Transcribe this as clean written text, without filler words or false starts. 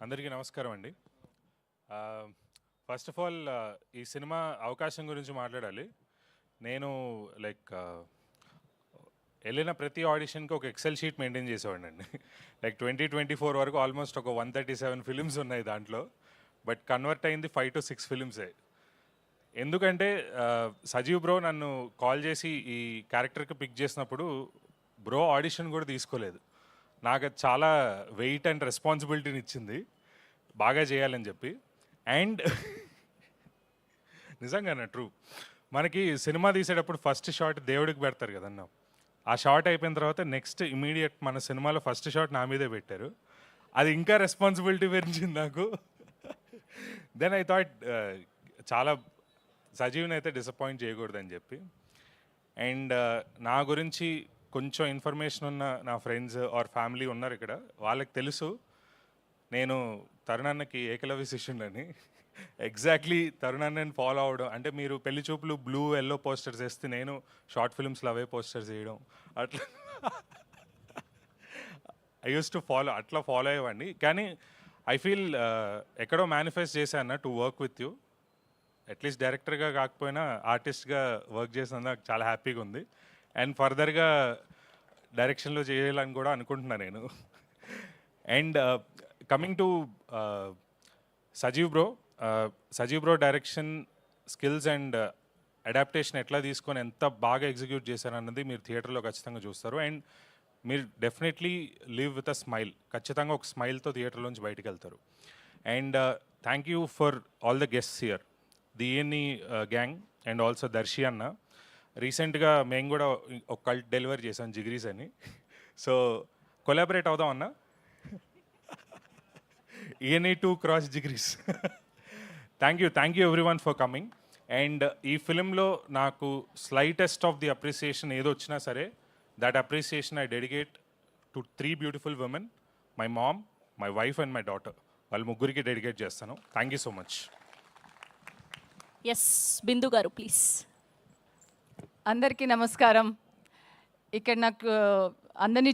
అందరికీ నమస్కారం అండి. ఫస్ట్ ఆఫ్ ఆల్ ఈ సినిమా అవకాశం గురించి మాట్లాడాలి. నేను వెళ్ళిన ప్రతి ఆడిషన్కి ఒక ఎక్సెల్ షీట్ మెయింటైన్ చేసేవాడిని అండి. 2024 వరకు ఆల్మోస్ట్ ఒక 137 ఫిలిమ్స్ ఉన్నాయి దాంట్లో. బట్ కన్వర్ట్ అయింది 5 to 6 ఫిలిమ్సే. ఎందుకంటే సజీవ్ బ్రో నన్ను కాల్ చేసి ఈ క్యారెక్టర్కి పిక్ చేసినప్పుడు బ్రో ఆడిషన్ కూడా తీసుకోలేదు. నాకు అది చాలా వెయిట్ అండ్ రెస్పాన్సిబిలిటీని ఇచ్చింది, బాగా చేయాలని చెప్పి. అండ్ నిజంగానే ట్రూ, మనకి సినిమా తీసేటప్పుడు ఫస్ట్ షాట్ దేవుడికి పెడతారు కదన్నా. ఆ షాట్ అయిపోయిన తర్వాత నెక్స్ట్ ఇమీడియట్ మన సినిమాలో ఫస్ట్ షాట్ నా మీదే పెట్టారు. అది ఇంకా రెస్పాన్సిబిలిటీ పెంచింది నాకు. దెన్ ఐ థాట్ చాలా సజీవ్ని అయితే డిసప్పాయింట్ చేయకూడదని చెప్పి. అండ్ నా గురించి కొంచెం ఇన్ఫర్మేషన్ ఉన్న నా ఫ్రెండ్స్ ఆర్ ఫ్యామిలీ ఉన్నారు ఇక్కడ, వాళ్ళకి తెలుసు నేను తరుణన్నకి ఏకలవ్య శిష్యుడని. ఎగ్జాక్ట్లీ తరుణన్నని ఫాలో అవడం అంటే, మీరు పెళ్లి చూపులు బ్లూ ఎల్లో పోస్టర్స్ వేస్తే నేను షార్ట్ ఫిల్మ్స్లో అవే పోస్టర్స్ వేయడం, అట్లా ఐ యూస్ టు అట్లా ఫాలో అయ్యేవాడిని. కానీ ఐ ఫీల్ ఎక్కడో మేనిఫెస్ట్ చేశాను to work with you. At least డైరెక్టర్గా కాకపోయినా ఆర్టిస్ట్గా వర్క్ చేసినందుకు నాకు చాలా హ్యాపీగా ఉంది. అండ్ ఫర్దర్గా డైరెక్షన్లో చేయాలని కూడా అనుకుంటున్నాను నేను. And coming to Sajeev bro direction skills and adaptation ఎట్లా తీసుకొని ఎంత బాగా ఎగ్జిక్యూట్ చేశారన్నది మీరు థియేటర్లో ఖచ్చితంగా చూస్తారు. అండ్ మీరు definitely live with a smile, ఖచ్చితంగా ఒక స్మైల్తో థియేటర్లోంచి బయటకు వెళ్తారు. And thank you for all the guests here, the ENE gang and also Darshi అన్న. రీసెంట్గా మేము కూడా ఒక కల్ట్ డెలివరీ చేసాం, జిగ్రీస్ అని. సో కొలాబరేట్ అవుదాం అన్న, ఈఎన్ఈ 2 cross జిగ్రీస్. Thank you everyone for coming. And ఈ ఫిలింలో నాకు స్లైటెస్ట్ ఆఫ్ ది అప్రిసియేషన్ ఏదో వచ్చినా సరే, that appreciation I dedicate to 3 beautiful women, my mom, my wife and my daughter. వాళ్ళ ముగ్గురికి డెడికేట్ చేస్తాను. Thank you so much. Yes, Bindu గారు ప్లీజ్. అందరికీ నమస్కారం. ఇక్కడ నాకు అందరినీ